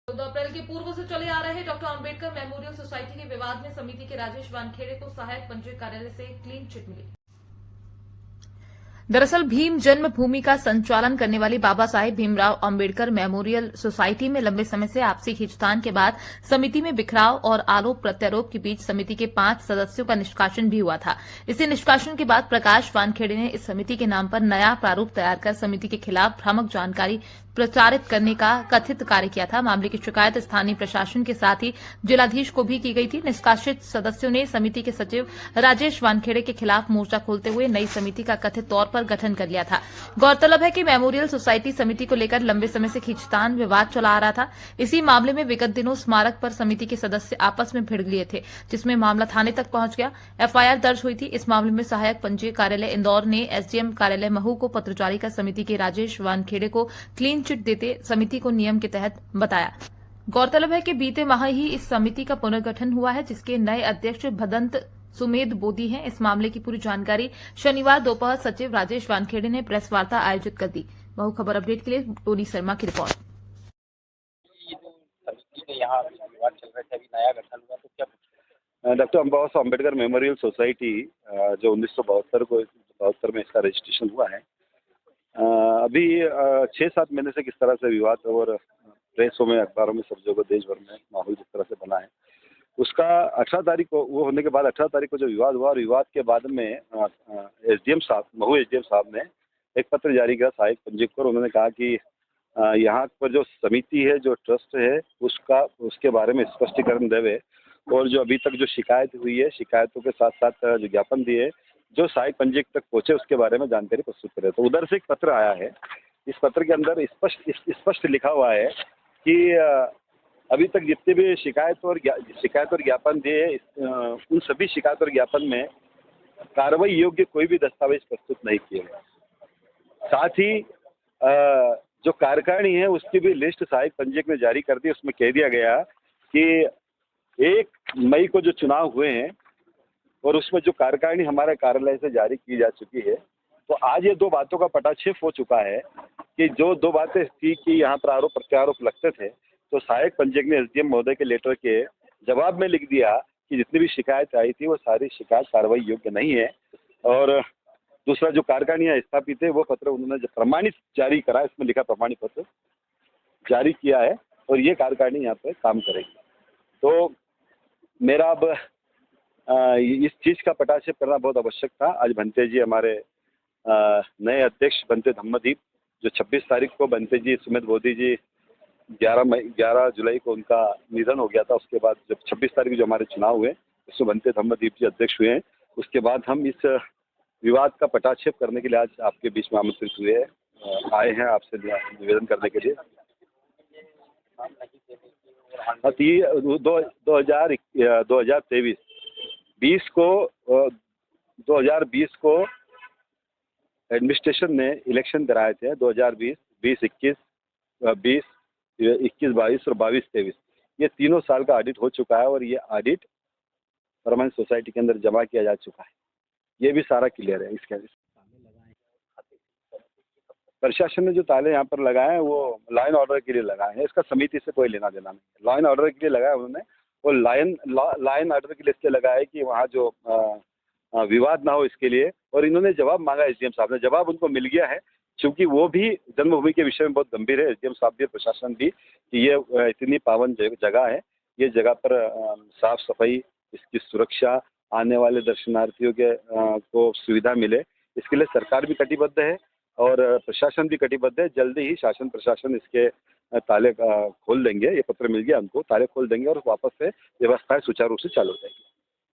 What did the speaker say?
14 अप्रैल के पूर्व से चले आ रहे डॉक्टर अंबेडकर मेमोरियल सोसाइटी के विवाद में समिति के राजेश वानखेड़े को सहायक पंजीयक कार्यालय से क्लीन चिट मिली। दरअसल भीम जन्मभूमि का संचालन करने वाली बाबा साहेब भीमराव अंबेडकर मेमोरियल सोसाइटी में लंबे समय से आपसी खींचतान के बाद समिति में बिखराव और आरोप प्रत्यारोप के बीच समिति के 5 सदस्यों का निष्कासन भी हुआ था। इसी निष्कासन के बाद प्रकाश वानखेड़े ने इस समिति के नाम पर नया प्रारूप तैयार कर समिति के खिलाफ भ्रामक जानकारी प्रचारित करने का कथित कार्य किया था। मामले की शिकायत स्थानीय प्रशासन के साथ ही जिलाधीश को भी की गई थी। निष्कासित सदस्यों ने समिति के सचिव राजेश वानखेड़े के खिलाफ मोर्चा खोलते हुए नई समिति का कथित तौर पर गठन कर लिया था। गौरतलब है कि मेमोरियल सोसाइटी समिति को लेकर लंबे समय से खींचतान विवाद चला आ रहा था। इसी मामले में विगत दिनों स्मारक पर समिति के सदस्य आपस में भिड़ लिए थे, जिसमें मामला थाने तक पहुंच गया। एफआईआर दर्ज हुई थी। इस मामले में सहायक पंजीयक कार्यालय इंदौर ने एसडीएम कार्यालय महू को पत्र जारी कर समिति के राजेश वानखेड़े को क्लीन चिट देते समिति को नियम के तहत बताया। गौरतलब है कि बीते माह ही इस समिति का पुनर्गठन हुआ है, जिसके नए अध्यक्ष भदंत सुमेध बोदी हैं। इस मामले की पूरी जानकारी शनिवार दोपहर सचिव राजेश वानखेड़े ने प्रेस वार्ता आयोजित कर दी। महू खबर अपडेट के लिए टोनी शर्मा की रिपोर्ट। ये जो समिति में यहाँ विवाद चल रहे थे, अभी नया गठन हुआ तो क्या डॉक्टर बाबा साहब अम्बेडकर मेमोरियल सोसाइटी जो 1972 में इसका रजिस्ट्रेशन हुआ है, अभी 6-7 महीने से किस तरह से विवाद और प्रेसों में, अखबारों में, सब जगह देश भर में माहौल जिस तरह से बना है, उसका 18 तारीख को वो होने के बाद 18 तारीख को जो विवाद हुआ और विवाद के बाद में एसडीएम साहब, महू एसडीएम साहब ने एक पत्र जारी किया सहायक पंजीयक को। उन्होंने कहा कि यहाँ पर जो समिति है, जो ट्रस्ट है, उसके बारे में स्पष्टीकरण देवे और जो अभी तक जो शिकायत हुई है, शिकायतों के साथ साथ जो ज्ञापन दिए जो सहायक पंजीयक तक पहुंचे, उसके बारे में जानकारी प्रस्तुत करे। तो उधर से एक पत्र आया है। इस पत्र के अंदर स्पष्ट लिखा हुआ है कि अभी तक जितने भी शिकायत और ज्ञापन दिए, उन सभी शिकायत और ज्ञापन में कार्रवाई योग्य कोई भी दस्तावेज प्रस्तुत नहीं किए गए। साथ ही जो कार्यकारिणी है उसकी भी लिस्ट सहायक पंजीयक ने जारी कर दी। उसमें कह दिया गया कि 1 मई को जो चुनाव हुए हैं और उसमें जो कार्यकारिणी हमारे कार्यालय से जारी की जा चुकी है, तो आज ये 2 बातों का पटाक्षेप हो चुका है कि जो 2 बातें थी कि यहाँ पर आरोप प्रत्यारोप लगते थे, तो सहायक पंजीयक ने एसडीएम महोदय के लेटर के जवाब में लिख दिया कि जितनी भी शिकायत आई थी वो सारी शिकायत कार्रवाई योग्य नहीं है। और दूसरा जो कार्यकारिणी स्थापित है वो पत्र उन्होंने जो प्रमाणित जारी करा, इसमें लिखा प्रमाणित पत्र जारी किया है और ये कार्यकारिणी यहाँ पे काम करेगी। तो मेरा अब इस चीज़ का पटाक्षेप करना बहुत आवश्यक था। आज भंते जी हमारे नए अध्यक्ष धम्मदीप, जो 26 तारीख को भंते जी सुमेध बोदी जी 11 जुलाई को उनका निधन हो गया था। उसके बाद जब 26 तारीख जो हमारे चुनाव हुए, उसमें भंते धम्मदीप जी अध्यक्ष हुए हैं। उसके बाद हम इस विवाद का पटाक्षेप करने के लिए आज आपके बीच में आमंत्रित हुए हैं, आए हैं आपसे निवेदन करने के लिए। 2020 को एडमिनिस्ट्रेशन ने इलेक्शन कराए थे। 2020, 2021, 21-22 और 22-23 ये तीनों साल का ऑडिट हो चुका है और ये ऑडिट परमानेंट सोसाइटी के अंदर जमा किया जा चुका है। ये भी सारा क्लियर है। इसके प्रशासन ने जो ताले यहाँ पर लगाए हैं वो लॉ एंड ऑर्डर के लिए लगाए हैं। इसका समिति से कोई लेना देना नहीं। लॉ एंड ऑर्डर के लिए लगाया उन्होंने, और लॉ एंड ऑर्डर के लिए इसलिए लगाया है कि वहाँ जो विवाद ना हो इसके लिए। और इन्होंने जवाब मांगा एसडीएम साहब ने, जवाब उनको मिल गया है, क्योंकि वो भी जन्मभूमि के विषय में बहुत गंभीर है, एसडीएम साहब भी, प्रशासन भी, कि ये इतनी पावन जगह है, ये जगह पर साफ सफाई, इसकी सुरक्षा, आने वाले दर्शनार्थियों के को सुविधा मिले, इसके लिए सरकार भी कटिबद्ध है और प्रशासन भी कटिबद्ध है। जल्दी ही शासन प्रशासन इसके ताले खोल देंगे। ये पत्र मिल गया उनको, ताले खोल देंगे और वापस से व्यवस्थाएं सुचारू रूप से चालू हो जाएगी।